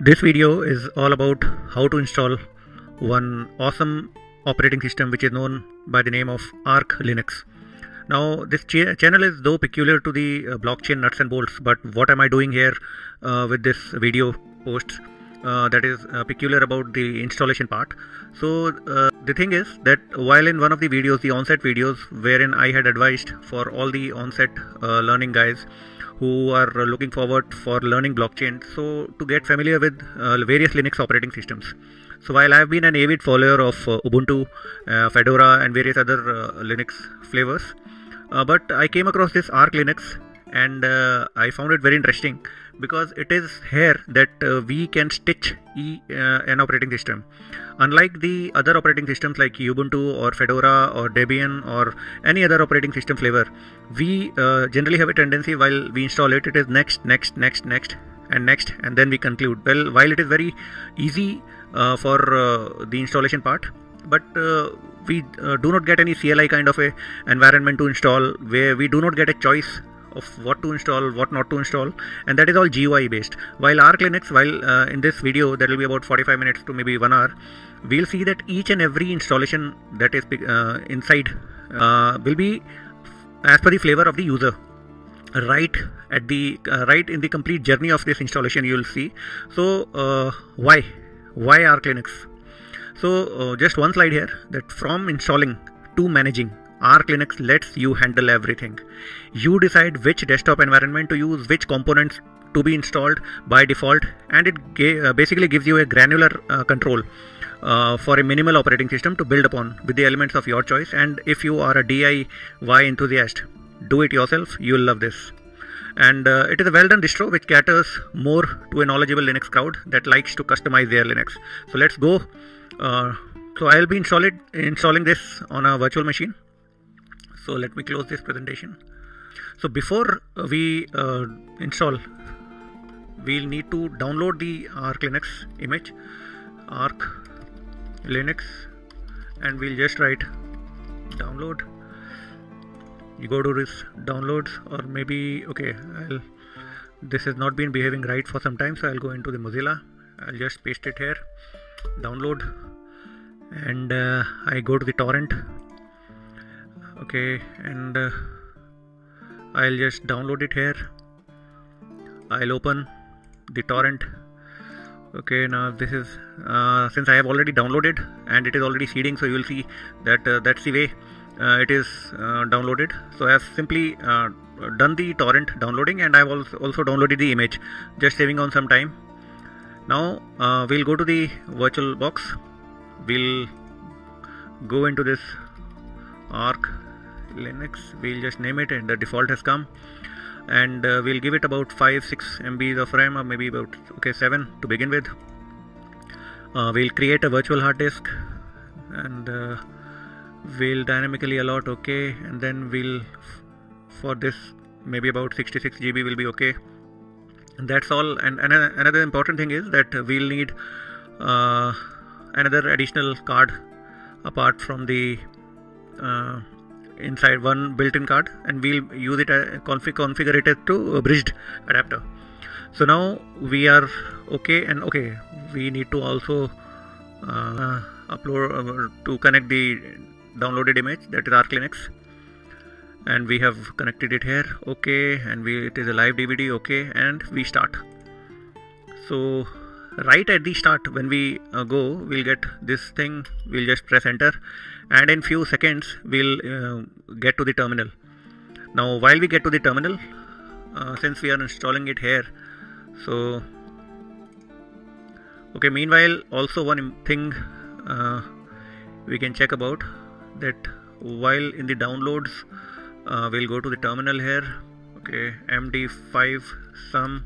This video is all about how to install one awesome operating system which is known by the name of Arch Linux. Now this channel is though peculiar to the blockchain nuts and bolts, but what am I doing here with this video post that is peculiar about the installation part. So the thing is that while in one of the videos, the onset videos, wherein I had advised for all the onset learning guys who are looking forward for learning blockchain, so to get familiar with various Linux operating systems. So while I have been an avid follower of Ubuntu, Fedora and various other Linux flavors, but I came across this Arch Linux and I found it very interesting because it is here that we can stitch an operating system. Unlike the other operating systems like Ubuntu or Fedora or Debian or any other operating system flavor, we generally have a tendency while we install it, it is next and then we conclude. Well, while it is very easy for the installation part, but we do not get any CLI kind of a environment to install, where we do not get a choice of what to install, what not to install, and that is all GUI based. While Arch Linux, in this video that will be about 45 minutes to maybe 1 hour, we'll see that each and every installation that is inside will be as per the flavor of the user. Right at the right in the complete journey of this installation you will see. So why Arch Linux? So just one slide here, that from installing to managing, Arch Linux lets you handle everything. You decide which desktop environment to use, which components to be installed by default, and it basically gives you a granular control for a minimal operating system to build upon with the elements of your choice. And if you are a DIY enthusiast, do it yourself, you will love this. And it is a well done distro which caters more to a knowledgeable Linux crowd that likes to customize their Linux. So let's go. So I'll be installing this on a virtual machine. So let me close this presentation. So before we install, we'll need to download the Arch Linux image, Arch Linux, and we'll just write download. You go to this downloads, or maybe this has not been behaving right for some time, so I'll go into the Mozilla. I'll just paste it here, download, and I go to the torrent. Okay, and I'll just download it here. I'll open the torrent. Okay, now this is since I have already downloaded and it is already seeding, so you will see that that's the way it is downloaded. So I have simply done the torrent downloading, and I have also downloaded the image, just saving on some time. Now we'll go to the virtual box. We'll go into this Arch Linux. We'll just name it, and the default has come, and we'll give it about 5-6 MB of RAM, or maybe about 7 to begin with. We'll create a virtual hard disk, and we'll dynamically allot and then we'll, for this, maybe about 66 GB will be okay. And that's all. And another important thing is that we'll need another additional card apart from the inside one built-in card, and we'll use it configure it to a bridged adapter. So now we are and we need to also upload to connect the downloaded image, that is Arch Linux, and we have connected it here. And it is a live DVD. And we start. So right at the start, when we go, we'll get this thing. We'll just press enter, and in few seconds we'll get to the terminal. Now while we get to the terminal, since we are installing it here, so meanwhile also one thing we can check about that while in the downloads, we'll go to the terminal here. MD5 sum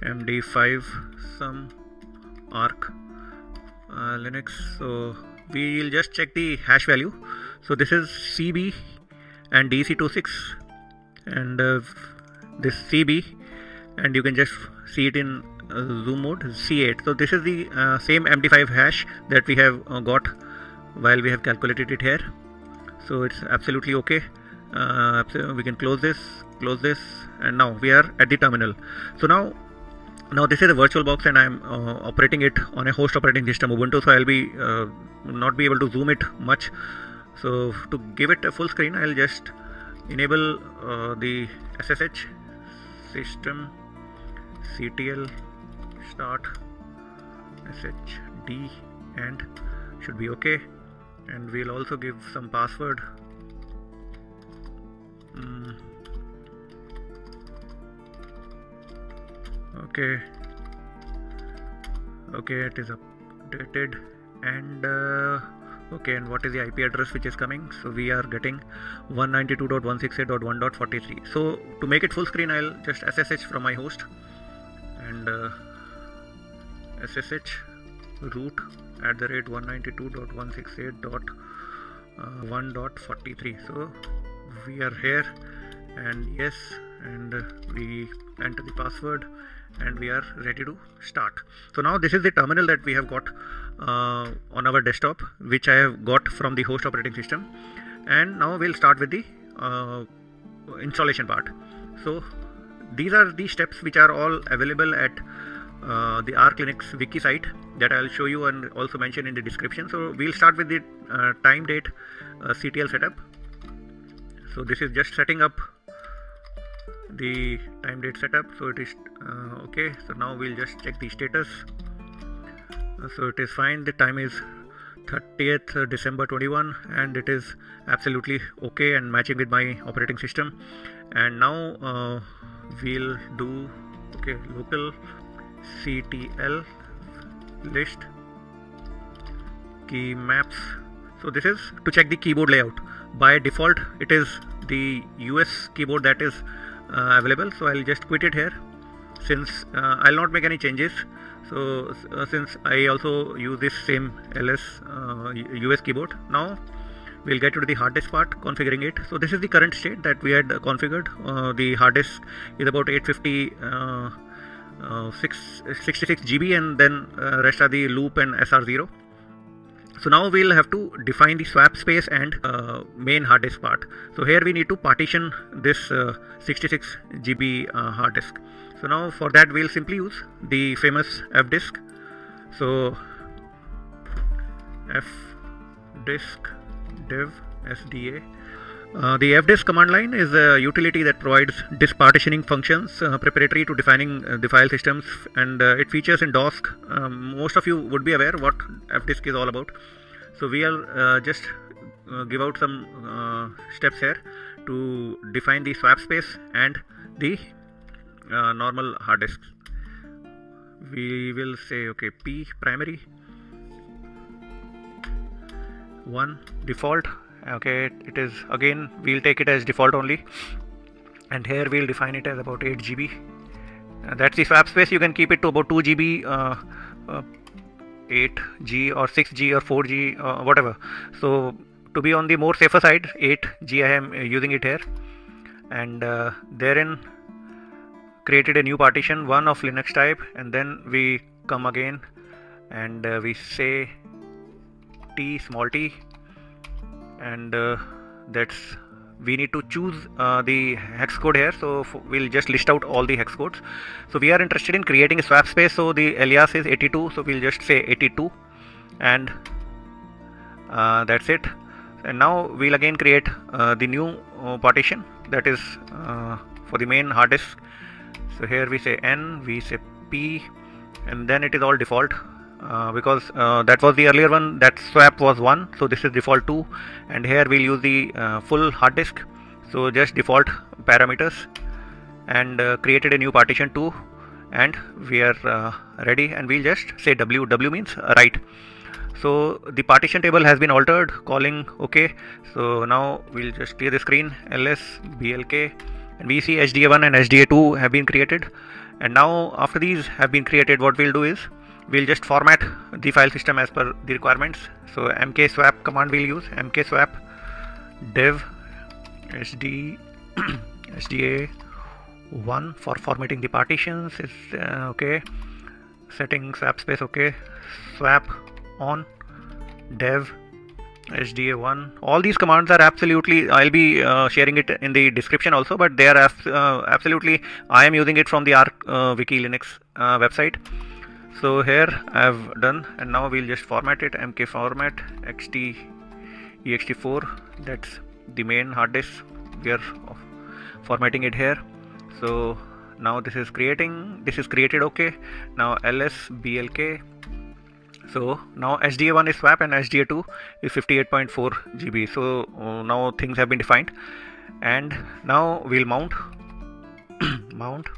MD5 sum Arch Linux. So we'll just check the hash value. So this is CB and DC26, and this CB, and you can just see it in zoom mode, C8. So this is the same MD5 hash that we have got while we have calculated it here. So it's absolutely okay. We can close this, and now we are at the terminal. So now Now this is a virtual box and I'm operating it on a host operating system Ubuntu, so I'll be not be able to zoom it much. So to give it a full screen, I'll just enable the SSH system CTL start SHD and should be okay. And we'll also give some password. Okay, it is updated. And okay, and what is the IP address which is coming? So we are getting 192.168.1.43. so to make it full screen, I'll just SSH from my host and SSH root @192.168.1.43. so we are here, and yes, and we enter the password and we are ready to start. So now this is the terminal that we have got on our desktop, which I have got from the host operating system. And now we'll start with the installation part. So these are the steps which are all available at the Arch Linux wiki site that I'll show you and also mention in the description. So we'll start with the time date CTL setup. So this is just setting up the time date setup. So it is okay. So now we'll just check the status. So it is fine. The time is 30th December 21 and it is absolutely okay and matching with my operating system. And now we'll do local CTL list key maps. So this is to check the keyboard layout. By default it is the US keyboard that is available, so I'll just quit it here since I'll not make any changes. So since I also use this same LS US keyboard. Now we'll get to the hard disk part, configuring it. So this is the current state that we had configured. The hard disk is about 866 GB, and then rest are the loop and SR0. So now we'll have to define the swap space and main hard disk part. So here we need to partition this 66 GB hard disk. So now for that we'll simply use the famous fdisk. So fdisk dev sda. The fdisk command line is a utility that provides disk partitioning functions preparatory to defining the file systems, and it features in DOS. Most of you would be aware what fdisk is all about. So we'll just give out some steps here to define the swap space and the normal hard disks. We will say P primary 1 default. It is, again we'll take it as default only, and here we'll define it as about 8 GB. That's the swap space. You can keep it to about 2 GB, 8G or 6G or 4G, whatever. So to be on the more safer side, 8G I am using it here, and therein created a new partition 1 of Linux type, and then we come again and we say T small t, and that's we need to choose the hex code here. So we'll just list out all the hex codes. So we are interested in creating a swap space, so the alias is 82, so we'll just say 82, and that's it. And now we'll again create the new partition, that is for the main hard disk. So here we say N, we say P, and then it is all default. Because that was the earlier one, that swap was 1, so this is default 2, and here we'll use the full hard disk, so just default parameters, and created a new partition 2, and we are ready, and we'll just say W. W means write. So the partition table has been altered, calling OK. So now we'll just clear the screen, ls blk, and we see HDA1 and HDA2 have been created. And now after these have been created, what we'll do is we'll just format the file system as per the requirements. So mkswap command we'll use, mkswap dev HDA1 for formatting the partitions is okay. Setting swap space okay. Swap on dev SDA1. All these commands are absolutely, I'll be sharing it in the description also, but they are absolutely, I am using it from the Arch Wiki Linux website. So here I have done, and now we'll just format it, mk format ext4, that's the main hard disk. We are formatting it here. So now this is created. Okay, now ls blk. So now SDA1 is swap and SDA2 is 58.4 GB. So now things have been defined, and now we'll mount mount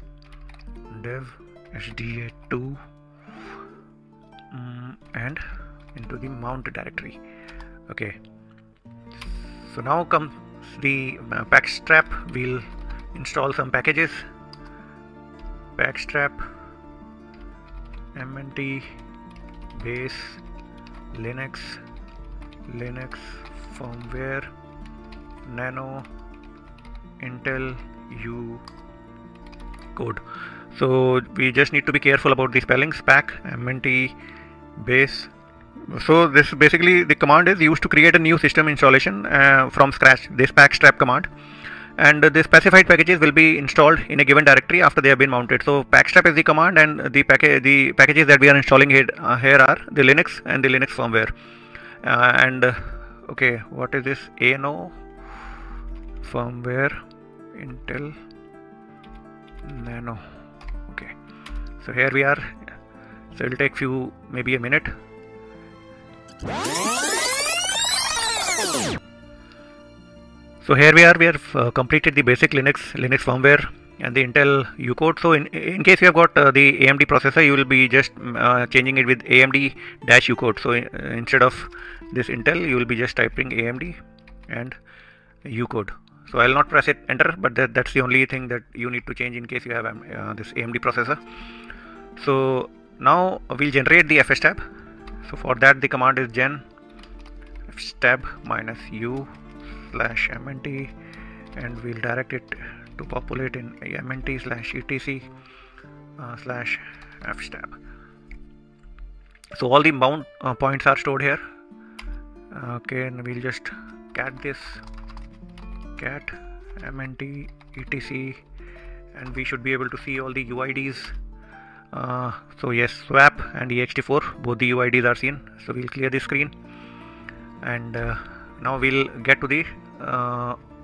dev SDA2 and into the mount directory. Okay, so now comes the packstrap. We'll install some packages. Packstrap mnt base linux firmware nano intel u code. So we just need to be careful about the spellings. Pack mnt base. So this basically, the command is used to create a new system installation from scratch, this packstrap command, and the specified packages will be installed in a given directory after they have been mounted. So packstrap is the command, and the packages that we are installing here are the Linux and the Linux firmware. Okay, what is this? ANO firmware Intel Nano. Okay, so here we are. So it will take maybe a minute. So here we have completed the basic Linux firmware and the Intel U code. So in case you have got the AMD processor, you will be just changing it with AMD-U code. So instead of this Intel, you will be just typing AMD and U code. So I will not press enter, but that's the only thing that you need to change in case you have this AMD processor. So now we'll generate the fstab. So for that, the command is gen fstab -u /mnt, and we'll direct it to populate in mnt/etc/fstab. So all the mount points are stored here. Okay, and we'll just cat this, cat mnt etc, and we should be able to see all the UIDs. So yes, swap and ext4, both the UIDs are seen. So we'll clear the screen, and now we'll get to the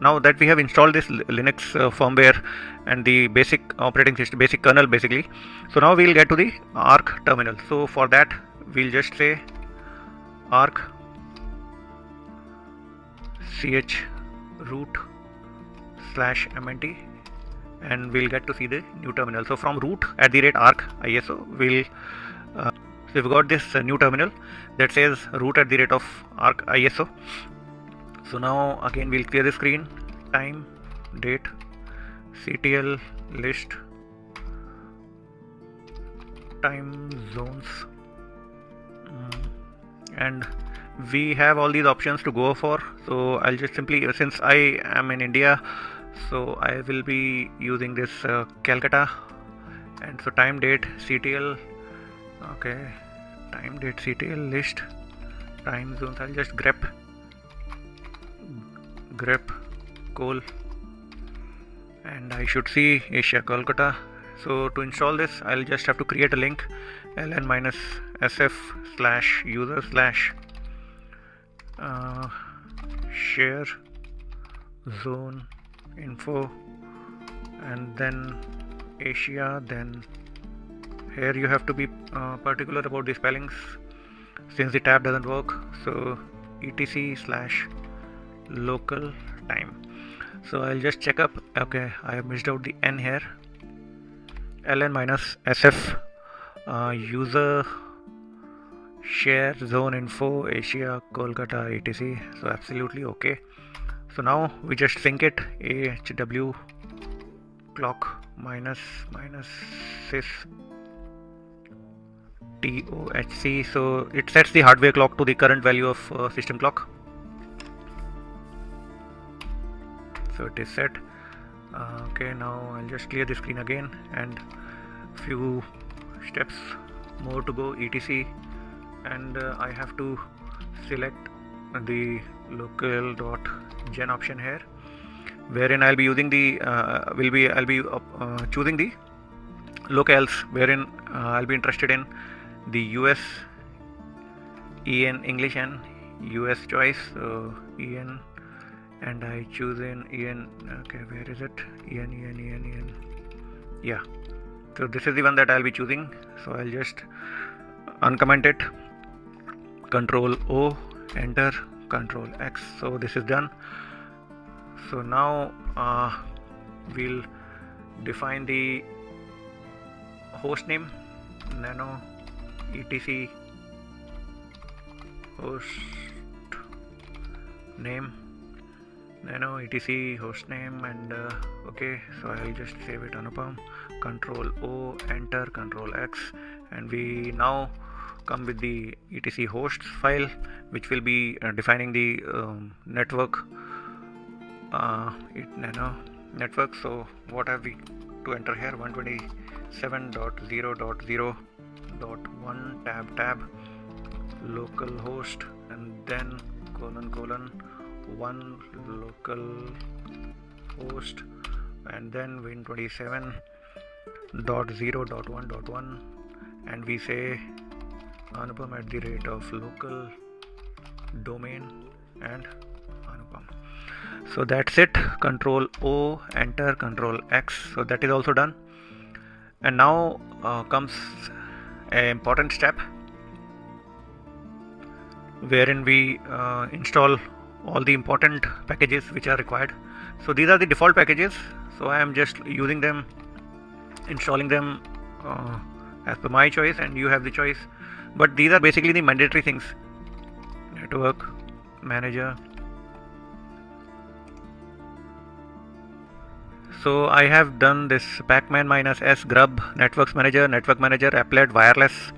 now that we have installed this Linux firmware and the basic operating system, basic kernel basically. So now we'll get to the Arch terminal. So for that, we'll just say arch root /mnt, and we'll get to see the new terminal. So from root @arch ISO, we'll so we've got this new terminal that says root @arch ISO. So now again we'll clear the screen, time, date, CTL list, time zones, and we have all these options to go for. So I'll just simply, since I am in India, so I will be using this Calcutta, and so time, date, CTL. Okay, time, date, CTL list, time zones. I'll just grep col, and I should see Asia Kolkata. So to install this, I'll just have to create a link, ln-sf/user/share zone info, and then Asia. Then here you have to be particular about the spellings since the tab doesn't work. So etc/local time. So I'll just check up. Okay, I have missed out the N here. ln-sf user share zone info Asia Kolkata etc. So absolutely okay. So now we just sync it, ahw clock -sys tohc. So it sets the hardware clock to the current value of system clock. So it is set. Okay, now I'll just clear the screen again, and few steps more to go, etc, and I have to select the local.gen option here, wherein I'll be using the I'll be choosing the locales, wherein I'll be interested in the US, EN English and US choice. So EN, and I choose in EN. Okay, where is it? EN. Yeah. So this is the one that I'll be choosing. So I'll just uncomment it. Control O, enter, Control X. So this is done. So now we'll define the host name, nano etc host name, nano etc host name, and okay, so I'll just save it Anupam. Control O, enter, Control X, and we now come with the etc hosts file, which will be defining the network nano network. So what have we to enter here? 127.0.0.1 tab localhost, and then colon 1 local host, and then win27.0.1.1, and we say Anupam @ local domain and Anupam. So that's it. Control O, enter, Control X. So that is also done. And now comes an important step, wherein we install all the important packages which are required. So these are the default packages. So I am just using them, installing them as per my choice, and you have the choice. But these are basically the mandatory things. Network manager. So I have done this pacman -s grub network manager, applet wireless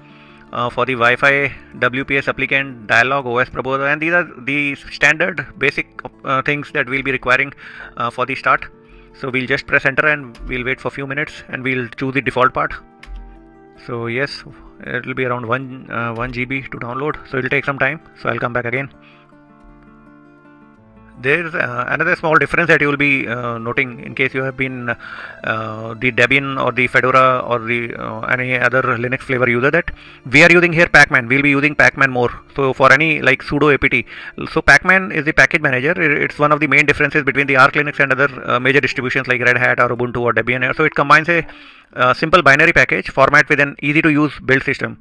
for the Wi-Fi, WPS applicant, dialog, OS proposer, and these are the standard basic things that we'll be requiring for the start. So we'll just press enter and we'll wait for a few minutes, and we'll choose the default part. So yes, it will be around 1 GB to download, so it will take some time. So I'll come back again. There's another small difference that you will be noting in case you have been the Debian or the Fedora or the any other Linux flavor user, that we are using here pacman. We'll be using pacman more. So for any like sudo apt, so pacman is the package manager. It's one of the main differences between the Arch Linux and other major distributions like Red Hat or Ubuntu or Debian. So it combines a simple binary package format with an easy to use build system.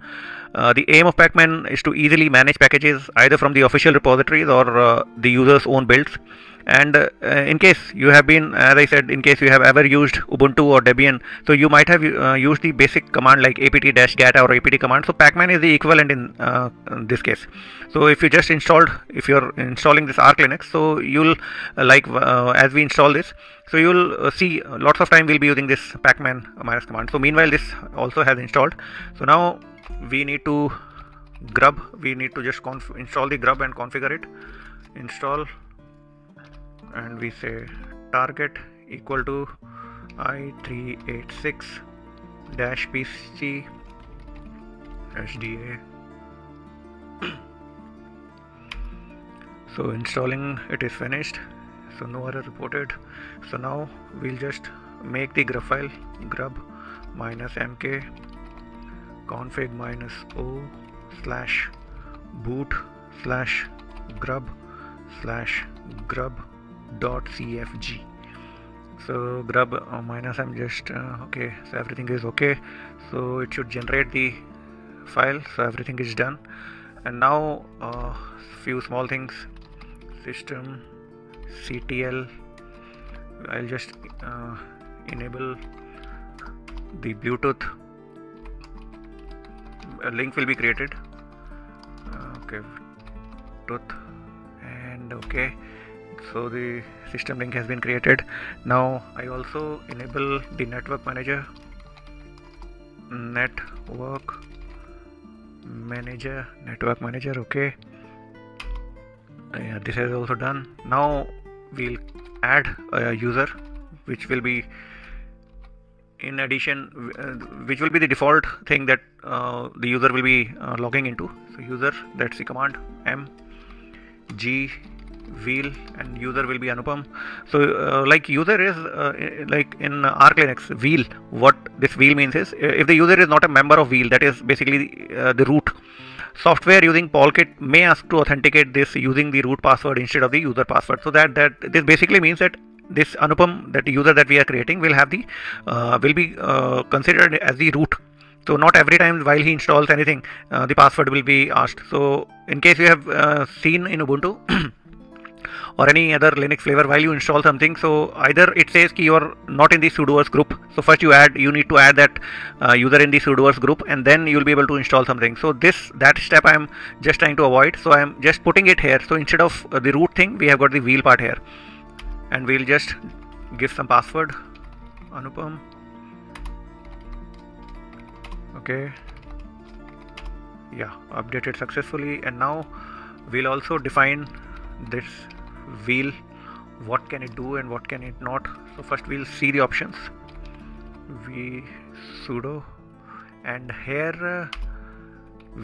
The aim of pacman is to easily manage packages either from the official repositories or the user's own builds. And in case you have been, as I said, in case you have ever used Ubuntu or Debian, so you might have used the basic command like apt-get or apt command. So pacman is the equivalent in this case. So if you're installing this Arch Linux, so you'll as we install this, so you'll see lots of time we'll be using this pacman - command. So meanwhile this also has installed. So now we need to just install the grub and configure it. Install, and we say target equal to i386-pc SDA. So installing it is finished, so no error reported. So now we'll just make the grub file, grub -mk config -o/boot/grub/grub.cfg. So grub -m just okay, so everything is okay, so it should generate the file. So everything is done, and now few small things. System ctl, I'll just enable the Bluetooth. A link will be created. Okay, Bluetooth, and okay, so the system link has been created. Now I also enable the network manager, okay. Yeah, this is also done. Now we'll add a user, which will be in addition, which will be the default thing that the user will be logging into. So user, that's the command, m G wheel, and user will be Anupam. So like user is like in Arch Linux wheel, what this wheel means is if the user is not a member of wheel, that is basically the root. Software using Polkit may ask to authenticate this using the root password instead of the user password. So that this basically means that this Anupam, that user that we are creating, will have the will be considered as the root. So not every time while he installs anything, the password will be asked. So in case you have seen in Ubuntu or any other Linux flavor, while you install something, so either it says you are not in the sudoers group, so first you need to add that user in the sudoers group, and then you will be able to install something. So that step I am just trying to avoid, so I am just putting it here. So instead of the root thing, we have got the wheel part here, and we'll just give some password, Anupam. Okay, yeah, updated successfully. And now we'll also define this wheel, what can it do and what can it not. So first we'll see the options, v sudo, and here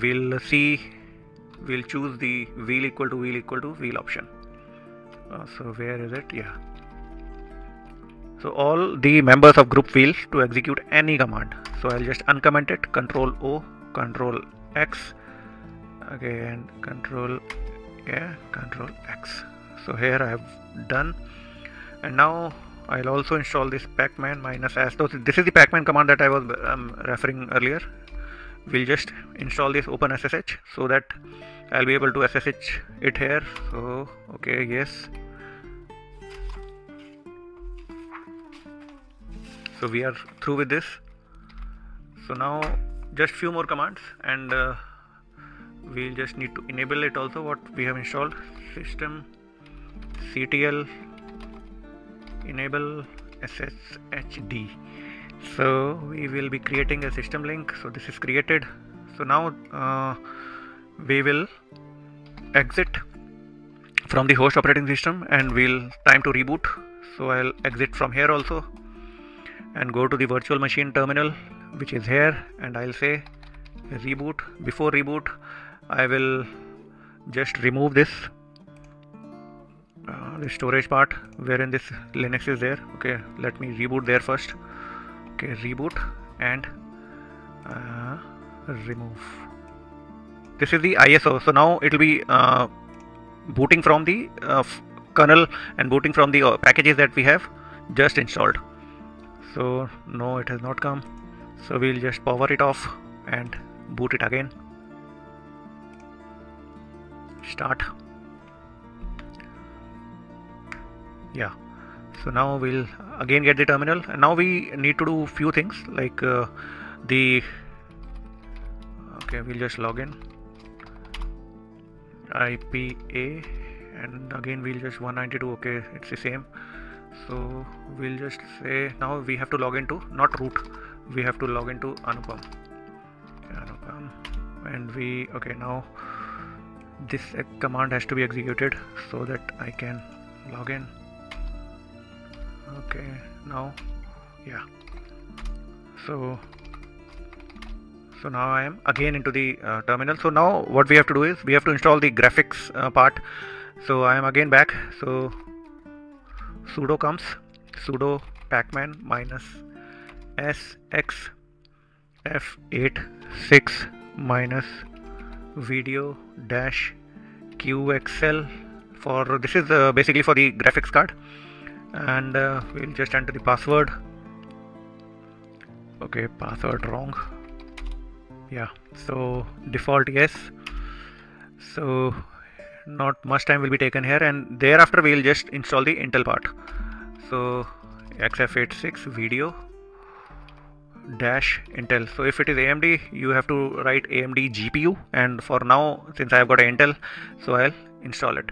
we'll choose the wheel equal to wheel option. So where is it? Yeah, so all the members of group wheel to execute any command. So I'll just uncomment it, Control O, Control X, okay, and Control X. So here I have done, and now I'll also install this pacman -s. So this is the pacman command that I was referring earlier. We'll just install this OpenSSH so that I'll be able to SSH it here. So okay, yes. So we are through with this. So now just few more commands, and we'll just need to enable it also, what we have installed. System ctl enable sshd. So we will be creating a system link. So this is created. So now we will exit from the host operating system, and we'll time to reboot. So I'll exit from here also and go to the virtual machine terminal, which is here, and I'll say reboot. Before reboot, I will just remove this the storage part wherein this Linux is there. Okay, let me reboot there first. Okay, reboot and remove. This is the ISO. So now it will be booting from the kernel and booting from the packages that we have just installed. So no, it has not come. So we'll just power it off and boot it again. Start. Yeah, so now we'll again get the terminal, and now we need to do few things like okay, we'll just log in IPA, and again we'll just 192. Okay, it's the same. So we'll just say now we have to log into, not root, we have to log into Anupam, and we, okay, now this command has to be executed so that I can log in. Okay, now yeah, so now I am again into the terminal. So now what we have to do is we have to install the graphics part. So I am again back. So sudo comes, sudo pacman -sx f86 video -qxl for this is basically for the graphics card, and we'll just enter the password. Okay, password wrong. Yeah, so default yes. So not much time will be taken here, and thereafter we'll just install the Intel part. So xf86 video -Intel. So if it is AMD, you have to write AMD GPU, and for now, since I have got an Intel, so I'll install it.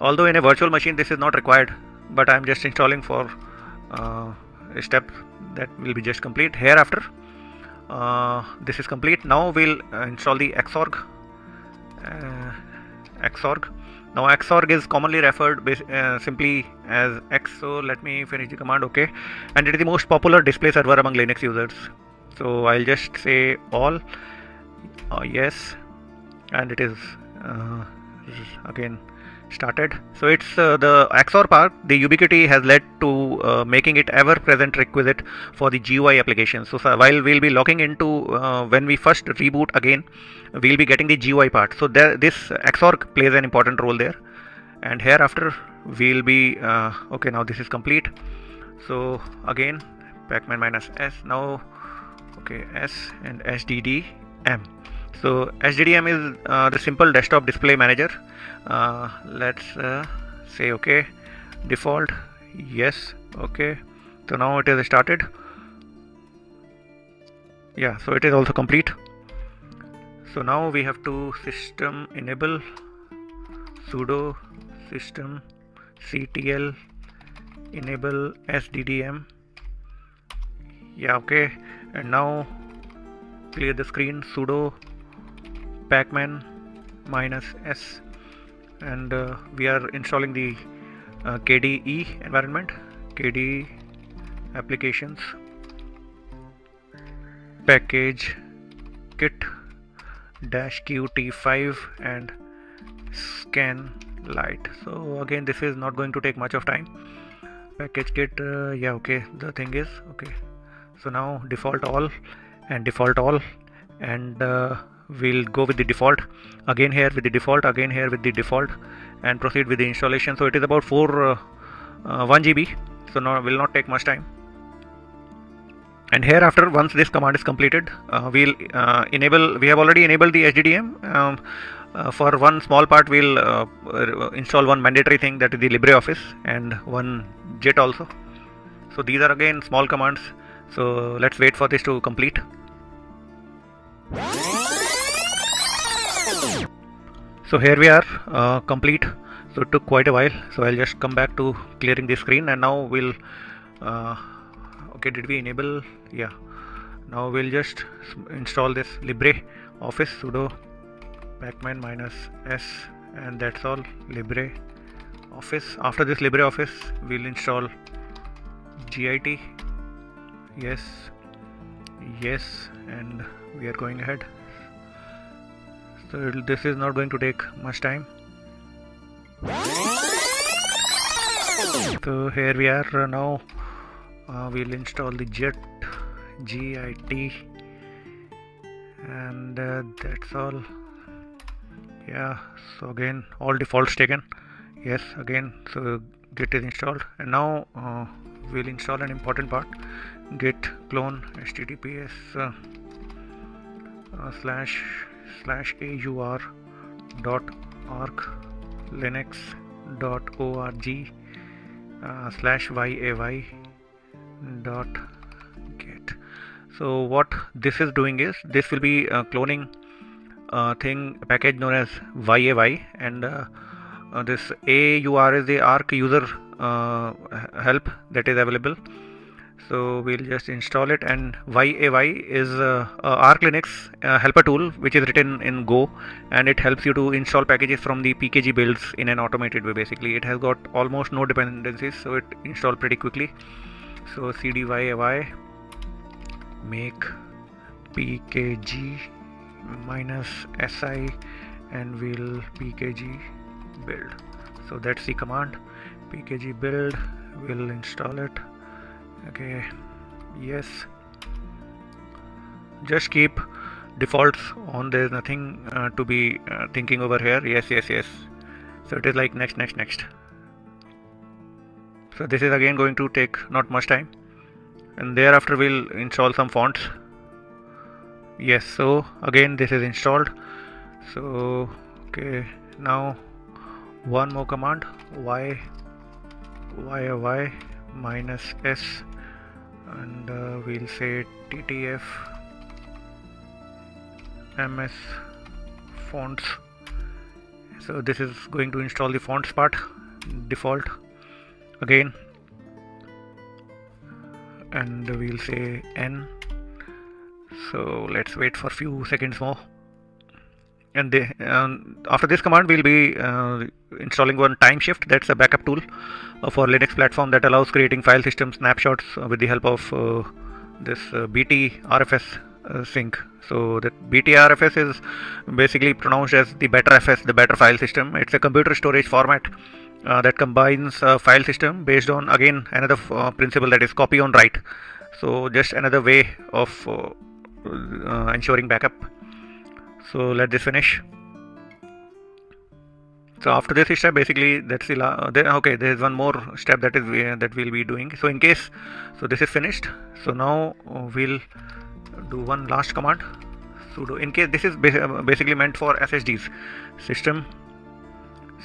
Although in a virtual machine this is not required, but I'm just installing for a step that will be just complete. Hereafter this is complete. Now we'll install the Xorg. Now Xorg is commonly referred simply as X. So let me finish the command. Okay, and it is the most popular display server among Linux users. So I'll just say all yes, and it is again started. So it's the XOR part, the Ubiquiti has led to making it ever present requisite for the GUI application. So while we'll be logging into when we first reboot again, we'll be getting the GUI part. So this XOR plays an important role there, and hereafter we'll be okay. Now this is complete. So again pacman minus s, now okay, s and sddm. So sddm is the simple desktop display manager. Let's say okay, default, yes, okay. So now it is started. Yeah, so it is also complete. So now we have to system enable sudo system ctl enable sddm. Yeah, okay. And now clear the screen, sudo pacman minus s, and we are installing the KDE environment, KDE applications package kit -qt5 and scan light. So again this is not going to take much of time. Package kit, yeah, okay, the thing is okay. So now default all and default all, and we'll go with the default, again here with the default, again here with the default, and proceed with the installation. So it is about 1 GB, so now will not take much time. And hereafter, once this command is completed, we'll enable, we have already enabled the SDDM. For one small part we'll install one mandatory thing, that is the LibreOffice, and one JIT also. So these are again small commands, so let's wait for this to complete. So here we are, complete. So it took quite a while, so I'll just come back to clearing the screen, and now we'll okay, did we enable? Yeah, now we'll just install this LibreOffice, sudo pacman minus s, and that's all, LibreOffice. After this LibreOffice we'll install git, yes, yes, and we are going ahead. So this is not going to take much time. So here we are now. We'll install the git, and that's all. Yeah, so again all defaults taken, yes, again, so git is installed, and now we'll install an important part, git clone https //aur .archlinux.org /yay.get. So what this is doing is, this will be cloning thing, package known as YAY, and this AUR is the Arch user help that is available. So we'll just install it, and YAY is Arch Linux helper tool which is written in Go, and it helps you to install packages from the PKG builds in an automated way. Basically it has got almost no dependencies, so it installs pretty quickly. So cdyy make pkg minus si, and we'll pkg build. So that's the command, pkg build, we'll install it. Okay, yes, just keep defaults on, there's nothing to be thinking over here. Yes, yes, yes. So it is like next. So this is again going to take not much time, and thereafter we'll install some fonts. Yes, so again this is installed. So okay, now one more command, y minus s, and we'll say ttf ms fonts. So this is going to install the fonts part, default again, and we'll say n. So let's wait for a few seconds more, and after this command we'll be installing one Timeshift. That's a backup tool for Linux platform that allows creating file system snapshots with the help of this BT RFS sync. So that BTRFS is basically pronounced as the BetterFS, the better file system. It's a computer storage format that combines a file system based on, again, another principle, that is copy on write. So just another way of ensuring backup. So let this finish. So after this step, basically that's the okay, there is one more step that is that we'll be doing. So in case, so this is finished. So now we'll do one last command, sudo. In case this is basically meant for SSDs, system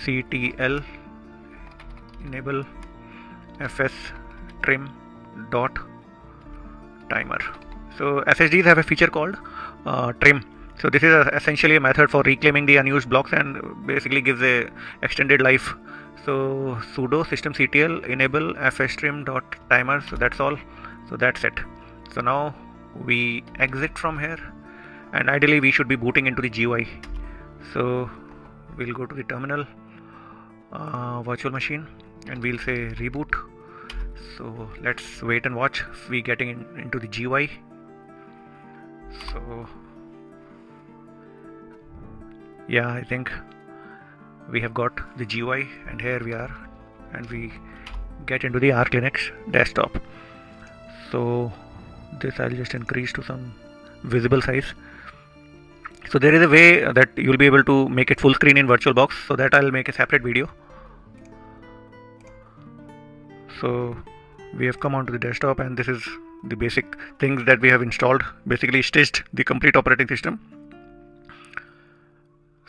ctl enable fs trim dot timer. So SSDs have a feature called trim. So this is essentially a method for reclaiming the unused blocks and basically gives a extended life. So sudo systemctl enable fstrim.timer. So that's all. So that's it. So now we exit from here, and ideally we should be booting into the GUI. So we'll go to the terminal, virtual machine, and we'll say reboot. So let's wait and watch if we getting into the GUI. So yeah, I think we have got the GUI, and here we are, and we get into the Arch Linux desktop. So this I'll just increase to some visible size. So there is a way that you'll be able to make it full screen in VirtualBox, so that I'll make a separate video. So we have come onto the desktop, and this is the basic things that we have installed, basically stitched the complete operating system.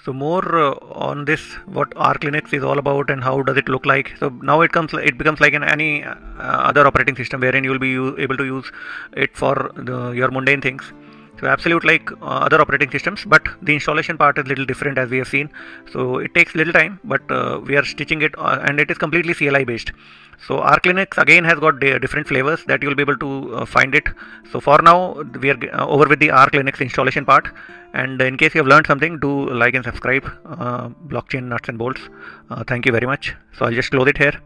So more on this, what Arch Linux is all about and how does it look like. So now it becomes like any other operating system, wherein you will be able to use it for your mundane things. So absolute like other operating systems, but the installation part is little different, as we have seen. So it takes little time, but we are stitching it, and it is completely CLI based. So Arch Linux again has got different flavors that you will be able to find it. So for now we are over with the Arch Linux installation part, and in case you have learned something, do like and subscribe. Blockchain nuts and bolts. Thank you very much. So I'll just close it here.